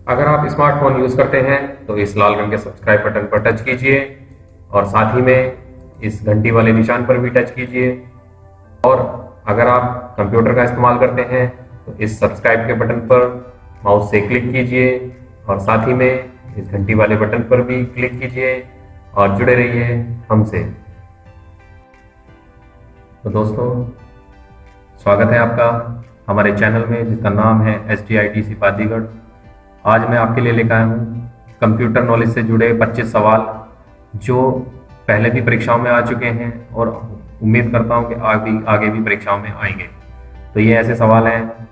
अगर आप smartphone use करते हैं तो इस लाल रंग के सब्सक्राइब बटन पर टच कीजिए और साथ ही में इस घंटी वाले निशान पर भी टच कीजिए। और अगर आप कंप्यूटर का इस्तेमाल करते हैं तो इस सब्सक्राइब के बटन पर माउस से क्लिक कीजिए और साथ ही में इस घंटी वाले बटन पर भी क्लिक कीजिए और जुड़े रहिए हमसे। तो दोस्तों, स्वागत है आपका हमारे चैनल में जिसका नाम है SDITC पादीगढ़। आज मैं आपके लिए लेकर आया हूँ कंप्यूटर नॉलेज से जुड़े 25 सवाल जो पहले भी परीक्षाओं में आ चुके हैं और उम्मीद करता हूँ कि आगे भी परीक्षाओं में आएंगे। तो ये ऐसे सवाल हैं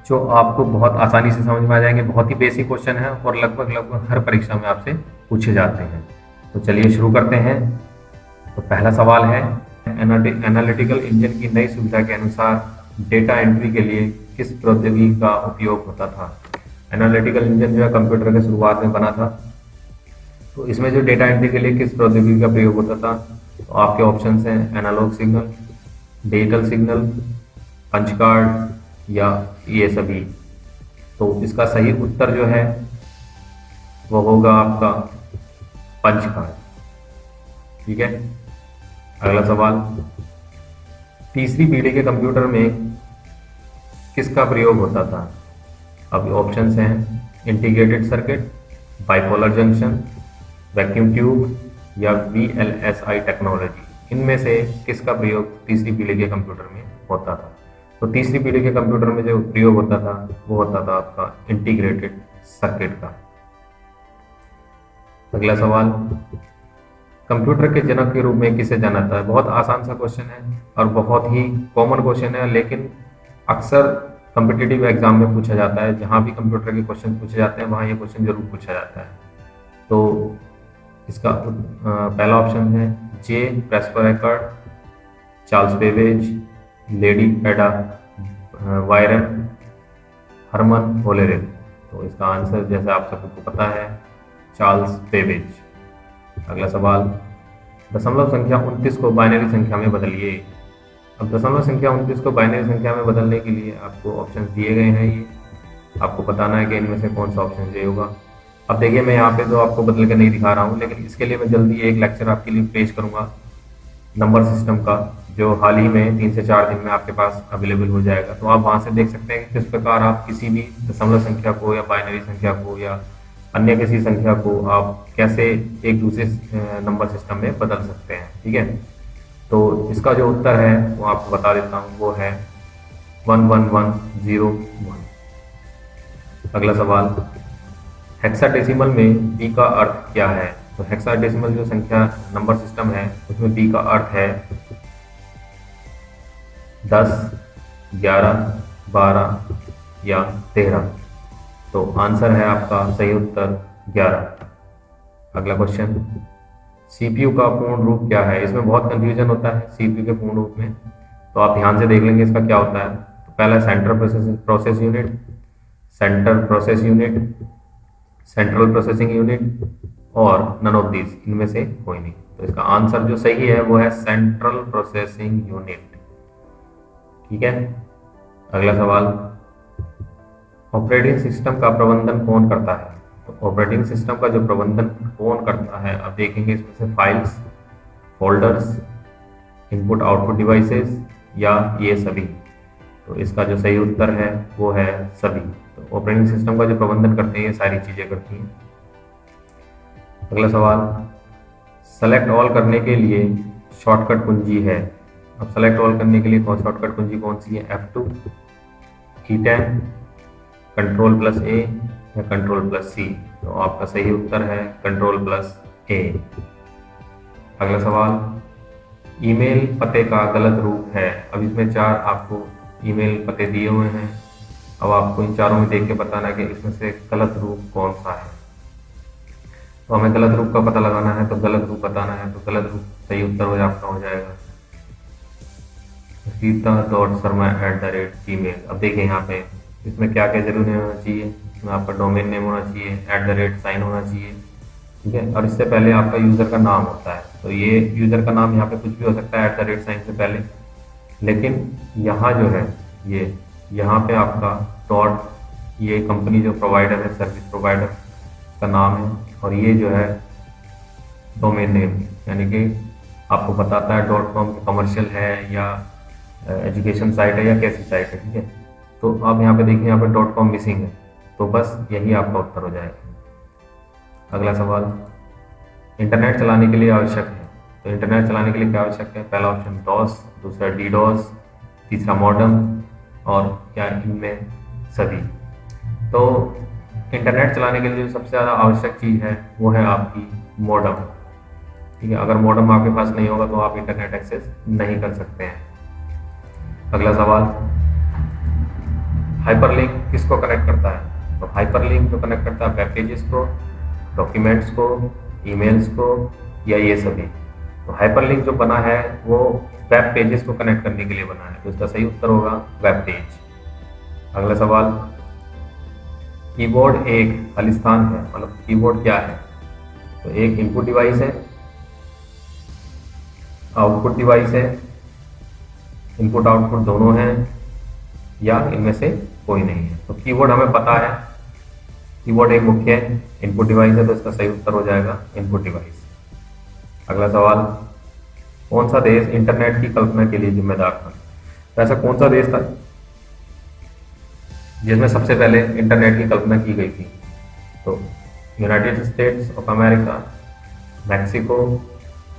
जो आपको बहुत आसानी से समझ में आ जाएंगे। बहुत ही बेसिक क्वेश्चन है और लगभग हर परीक्षा में आपसे पूछे जाते हैं। तो चलिए शुरू करते हैं। तो पहला सवाल है, एनालिटिकल इंजन की नई सुविधा के अनुसार डेटा एंट्री के लिए किस प्रौद्योगिकी का उपयोग होता था। एनालिटिकल इंजन जो है कंप्यूटर के शुरुआत में बना था, तो इसमें जो डेटा एंट्री के लिए किस प्रौद्योगिकी का प्रयोग होता था, तो आपके ऑप्शंस हैं analog signal, digital signal, punch card या ये सभी। तो इसका सही उत्तर जो है वो होगा आपका पंच कार्ड। ठीक है, अगला सवाल, तीसरी पीढ़ी के कंप्यूटर में किसका प्रयोग होता था। अब ऑप्शंस हैं integrated circuit, bipolar junction, vacuum tube या VLSI टेक्नोलॉजी। इनमें से किसका प्रयोग तीसरी पीढ़ी के कंप्यूटर में होता था। तो तीसरी पीढ़ी के कंप्यूटर में जो प्रयोग होता था वो होता था आपका इंटीग्रेटेड सर्किट का। अगला सवाल, कंप्यूटर के जनक के रूप में किसे जाना जाता है। बहुत आसान सा क्वेश्चन है और बहुत ही कॉमन क्वेश्चन है, लेकिन अक्सर कॉम्पिटिटिव एग्जाम में पूछा जाता है। जहाँ भी कंप्यूटर के क्वेश्चन पूछे जाते हैं वहाँ ये क्वेश्चन जरूर पूछा जाता है। तो इसका पहला ऑप्शन है J Presper Eckert, Charles Babbage, lady Ada Byron, Herman Hollerith. तो इसका आंसर जैसे आप सबको पता है चार्ल्स बेबेज। अगला सवाल, दशमलव संख्या 29 को बाइनरी संख्या में बदलिए। अब दशमलव संख्या 29 को बाइनरी संख्या में बदलने के लिए आपको ऑप्शन दिए गए हैं। ये आपको बताना है कि इनमें से कौन सा ऑप्शन सही होगा। अब देखिए, मैं यहाँ पे तो आपको बदल के नहीं दिखा रहा हूँ, लेकिन इसके लिए मैं जल्दी एक लेक्चर आपके लिए पेश करूँगा नंबर सिस्टम का, जो हाल ही में 3 से 4 दिन में आपके पास अवेलेबल हो जाएगा। तो आप वहाँ से देख सकते हैं कि किस प्रकार आप किसी भी दशमलव संख्या को या बाइनरी संख्या को या अन्य किसी संख्या को आप कैसे एक दूसरे नंबर सिस्टम में बदल सकते हैं। ठीक है, तो इसका जो उत्तर है वो आपको बता देता हूँ, वो है 11101। अगला सवाल, हेक्साडेसिमल में बी का अर्थ क्या है। तो हेक्साडेसिमल जो संख्या नंबर सिस्टम है उसमें बी का अर्थ है 10, 11, 12 या 13। तो आंसर है आपका सही उत्तर 11। अगला क्वेश्चन, CPU का पूर्ण रूप क्या है। इसमें बहुत कंफ्यूजन होता है CPU के पूर्ण रूप में, तो आप ध्यान से देख लेंगे इसका क्या होता है। तो पहला central process unit, central process unit, central processing unit और नन ऑफ दीज, इनमें से कोई नहीं। तो इसका आंसर जो सही है वो है सेंट्रल प्रोसेसिंग यूनिट। ठीक है, अगला सवाल, ऑपरेटिंग सिस्टम का प्रबंधन कौन करता है। तो ऑपरेटिंग सिस्टम का जो प्रबंधन कौन करता है, अब देखेंगे इसमें से files, folders, input output devices या ये सभी। तो इसका जो सही उत्तर है वो है सभी। तो ऑपरेटिंग सिस्टम का जो प्रबंधन करते हैं ये सारी चीजें करती हैं। अगला सवाल, सेलेक्ट ऑल करने के लिए शॉर्टकट कुंजी है। अब सेलेक्ट ऑल करने के लिए शॉर्टकट कुंजी कौन सी है, F2, E10, Ctrl+A या Ctrl+C। तो आपका सही उत्तर है Ctrl+A। अगला सवाल, ईमेल पते का गलत रूप है। अब इसमें 4 आपको ईमेल पते दिए हुए हैं। अब आपको इन चारों में देख के बताना कि इसमें से गलत रूप कौन सा है। तो हमें गलत रूप का पता लगाना है, तो गलत रूप बताना है। तो गलत रूप सही उत्तर हो आपका हो जाएगा Sita.Sharma@gmail। अब देखिए यहाँ पे इसमें क्या क्या जरूरी होना चाहिए। इसमें आपका डोमेन नेम होना चाहिए, @ साइन होना चाहिए। ठीक है, और इससे पहले आपका यूजर का नाम होता है। तो ये यूजर का नाम यहाँ पे कुछ भी हो सकता है @ साइन से पहले, लेकिन यहाँ जो है ये यहाँ पे आपका ये कंपनी जो प्रोवाइडर है, सर्विस प्रोवाइडर का नाम है, और ये जो है डोमेन नेम, यानी कि आपको बताता है .com कमर्शियल है या एजुकेशन साइट है या कैसी साइट है। ठीक है, तो अब यहाँ पे देखिए, यहाँ पे .com मिसिंग है, तो बस यही आपका उत्तर हो जाएगा। अगला सवाल, इंटरनेट चलाने के लिए आवश्यक है। तो इंटरनेट चलाने के लिए क्या आवश्यक है? पहला ऑप्शन डॉस, दूसरा डीडॉस, तीसरा मॉडम, और क्या इनमें सभी। तो इंटरनेट चलाने के लिए जो सबसे ज़्यादा आवश्यक चीज़ है वो है आपकी मॉडम। ठीक है, अगर मॉडम आपके पास नहीं होगा तो आप इंटरनेट एक्सेस नहीं कर सकते हैं। अगला सवाल, हाइपरलिंक किसको कनेक्ट करता है? तो हाइपरलिंक जो कनेक्ट करता है वेब पेजेस को, डॉक्यूमेंट्स को, ईमेल्स को, या ये सभी। तो हाइपरलिंक जो बना है वो वेब पेजेस को कनेक्ट करने के लिए बना है, तो इसका सही उत्तर होगा वेब पेज। अगला सवाल, कीबोर्ड एक खालिस्तान है, मतलब कीबोर्ड क्या है? तो एक इनपुट डिवाइस है, आउटपुट डिवाइस है, इनपुट आउटपुट दोनों हैं, या इनमें से कोई नहीं है। तो कीबोर्ड हमें पता है, कीबोर्ड एक मुख्य इनपुट डिवाइस है, तो इसका सही उत्तर हो जाएगा इनपुट डिवाइस। अगला सवाल, कौन सा देश इंटरनेट की कल्पना के लिए जिम्मेदार था? तो ऐसा कौन सा देश था जिसमें सबसे पहले इंटरनेट की कल्पना की गई थी? तो United states of America, Mexico,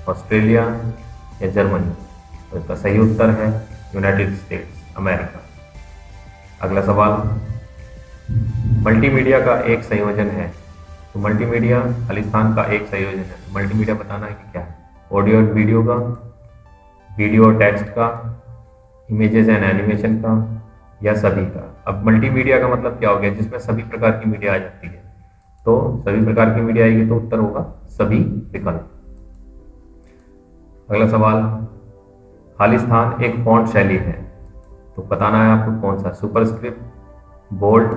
Australia या जर्मनी। तो इसका सही उत्तर है यूनाइटेड स्टेट्स अमेरिका। अगला सवाल, मल्टीमीडिया का एक संयोजन है। तो मल्टीमीडिया खालिस्तान का एक संयोजन है। मल्टीमीडिया बताना है कि क्या है? ऑडियो और वीडियो का, वीडियो और टेक्स्ट का, इमेजेस एंड एनिमेशन का, या सभी का। अब मल्टीमीडिया का मतलब क्या हो गया? जिसमें सभी प्रकार की मीडिया आ जाती है। तो सभी प्रकार की मीडिया आएगी तो उत्तर होगा सभी विकल्प। अगला सवाल, खालिस्तान एक फॉन्ट शैली है। तो बताना है आपको कौन सा? सुपरस्क्रिप्ट, बोल्ड,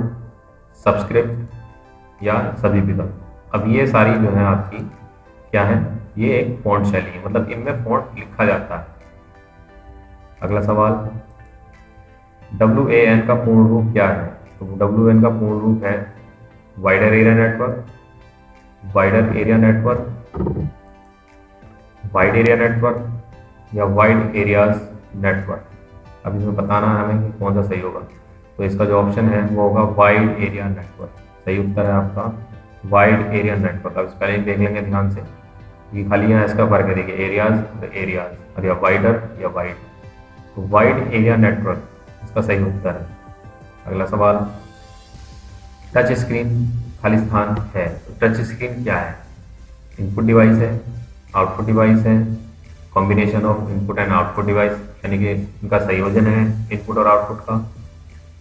सबस्क्रिप्ट, या सभी विकल्प। अब ये सारी जो है आपकी क्या है? ये एक फॉन्ट शैली है, मतलब इनमें फॉन्ट लिखा जाता है। अगला सवाल, WAN का पूर्ण रूप क्या है? तो WAN का पूर्ण रूप है wider area network, wider area network, wide area network, या वाइड एरियाज नेटवर्क। अब इसमें बताना है हमें कि कौन सा सही होगा। तो इसका जो ऑप्शन है वो होगा वाइड एरिया नेटवर्क। सही उत्तर है आपका वाइड एरिया नेटवर्क। अब इस पहले देख लेंगे ध्यान से, ये खाली यहाँ इसका फर्क है, देखिए एरियाज और एरियाज, और या वाइडर या वाइड। तो वाइड एरिया नेटवर्क इसका सही उत्तर है। अगला सवाल, टच स्क्रीन खालिस्तान है। तो टच स्क्रीन क्या है? इनपुट डिवाइस है, आउटपुट डिवाइस है, combination of input and output device, यानी कि इनका संयोजन है इनपुट और आउटपुट का,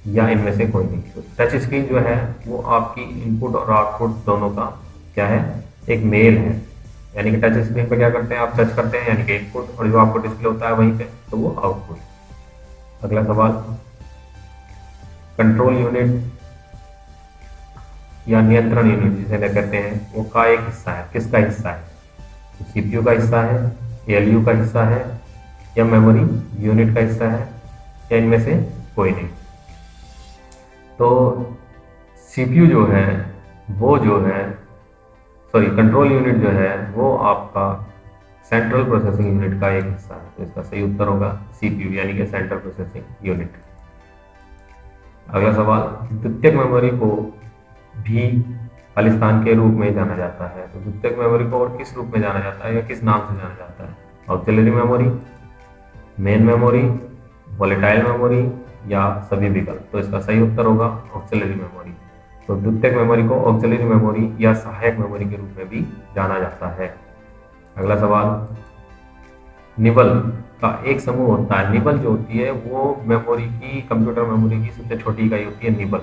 या इनमें से कोई नहीं। तो टच स्क्रीन जो है वो आपकी इनपुट और आउटपुट दोनों का क्या है? एक मेल है, यानी कि टच स्क्रीन पर क्या करते हैं? आप टच करते हैं, यानी कि इनपुट, और जो आपको डिस्प्ले होता है वहीं पे, तो वो आउटपुट। अगला सवाल, कंट्रोल यूनिट या नियंत्रण यूनिट जिसे मैं कहते हैं वो का एक हिस्सा है, किसका हिस्सा है? तो CPU का हिस्सा है, ALU का हिस्सा है, या मेमोरी यूनिट का हिस्सा है, या इनमें से कोई नहीं। तो CPU जो है वो जो है कंट्रोल यूनिट जो है वो आपका सेंट्रल प्रोसेसिंग यूनिट का एक हिस्सा है। तो इसका सही उत्तर होगा CPU, यानी कि सेंट्रल प्रोसेसिंग यूनिट। अगला सवाल, द्वितीयक मेमोरी को भी खालिस्तान के रूप में जाना जाता है। तो द्वितीयक मेमोरी को और किस रूप में जाना जाता है या किस नाम से जाना जाता है? Auxiliary memory, main memory, volatile memory, या सभी विकल्प। तो इसका सही उत्तर होगा ऑक्सिलरी मेमोरी। तो द्वितीयक मेमोरी को ऑक्सिलरी मेमोरी या सहायक मेमोरी के रूप में भी जाना जाता है। अगला सवाल, निबल का एक समूह होता है। निबल जो होती है वो मेमोरी की, कंप्यूटर मेमोरी की सबसे छोटी इकाई होती है निबल,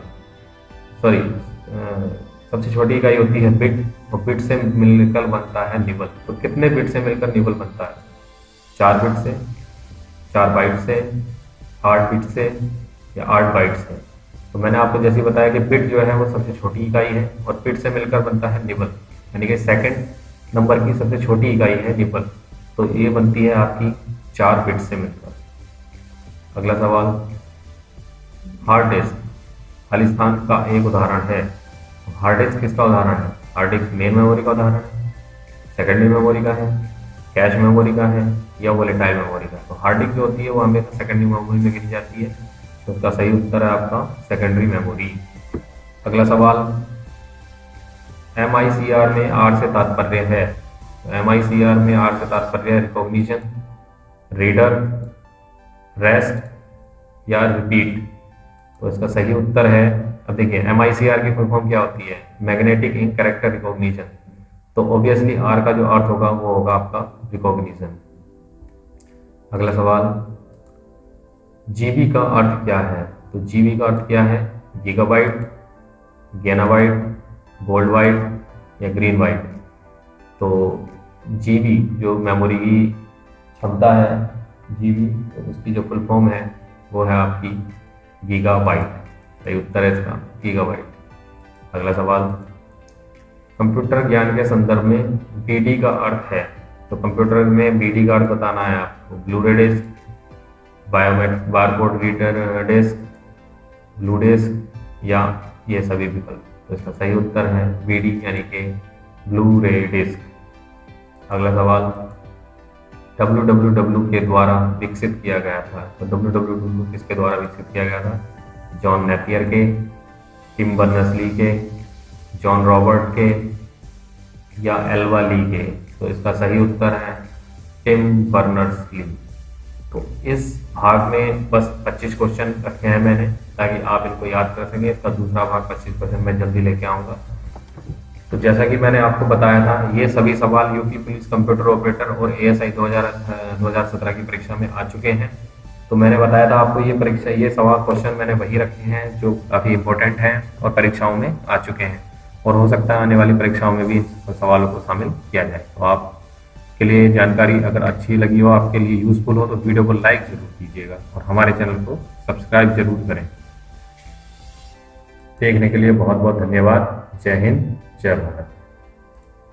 सबसे छोटी इकाई होती है बिट, और बिट से मिलकर बनता है निबल। तो कितने बिट से मिलकर निबल बनता है? 4 बिट से, 4 बाइट से, 8 बिट से, या 8 बाइट से। तो मैंने आपको जैसे बताया कि बिट जो है वो सबसे छोटी इकाई है, और बिट से मिलकर बनता है निबल, यानी कि सेकंड नंबर की सबसे छोटी इकाई है निबल। तो ये बनती है आपकी 4 बिट से मिलकर। अगला सवाल, हार्ड डिस्क खालिस्तान का एक उदाहरण है। हार्ड डिस्क किसका उदाहरण है? हार्ड डिस्क मेन मेमोरी का उदाहरण है, सेकेंडरी मेमोरी का है, कैश मेमोरी का है या वोलेटाइल मेमोरी का। तो हार्ड डिस्क जो होती है वो हमेशा सेकेंडरी मेमोरी में गिनी जाती है, तो उसका सही उत्तर है आपका सेकेंडरी मेमोरी। अगला सवाल, MICR में आर से तात्पर्य है। MICR में आर से तात्पर्य है रिकॉग्निशन, रीडर, रेस्ट या रिपीट। तो इसका सही उत्तर है, अब देखिए MICR की फुल फॉर्म क्या होती है? Magnetic ink character recognition. तो ऑब्वियसली आर का जो अर्थ होगा वो होगा आपका रिकॉग्निशन। अगला सवाल, जीबी का अर्थ क्या है? तो जीबी का अर्थ क्या है? गीगाबाइट, गैनाबाइट, गोल्ड बाइट या ग्रीन बाइट। तो जीबी जो मेमोरी की क्षमता है, जीबी, तो उसकी जो फुल फॉर्म है वो है आपकी गीगाबाइट। सही उत्तर है इसका गीगाबाइट। अगला सवाल, कंप्यूटर ज्ञान के संदर्भ में बीडी का अर्थ है। तो कंप्यूटर में बीडी का अर्थ बताना है आपको। Blu ray disc, barcode reader disc, blue disc या ये सभी विकल्प। तो इसका सही उत्तर है बीडी यानी कि ब्लू रे डिस्क। अगला सवाल, WWW के द्वारा विकसित किया गया था। तो WWW किसके द्वारा विकसित किया गया था? जॉन नेपियर के, टिम बर्नर्स-ली के, जॉन रॉबर्ट के या एल्वा ली के। तो इसका सही उत्तर है टिम बर्नर्स-ली। तो इस भाग में बस 25 क्वेश्चन रखे हैं मैंने, ताकि आप इनको याद कर सकें। इसका दूसरा भाग 25 क्वेश्चन मैं जल्दी लेके आऊँगा। तो जैसा कि मैंने आपको बताया था, ये सभी सवाल यूपी पुलिस कंप्यूटर ऑपरेटर और ASI 2017 की परीक्षा में आ चुके हैं। तो मैंने बताया था आपको ये सवाल क्वेश्चन मैंने वही रखे हैं जो काफ़ी इंपॉर्टेंट हैं और परीक्षाओं में आ चुके हैं, और हो सकता है आने वाली परीक्षाओं में भी इन सवालों को शामिल किया जाए। तो आपके लिए जानकारी अगर अच्छी लगी हो, आपके लिए यूजफुल हो, तो वीडियो को लाइक जरूर कीजिएगा और हमारे चैनल को सब्सक्राइब जरूर करें। देखने के लिए बहुत बहुत धन्यवाद। जय हिंद, जय भारत।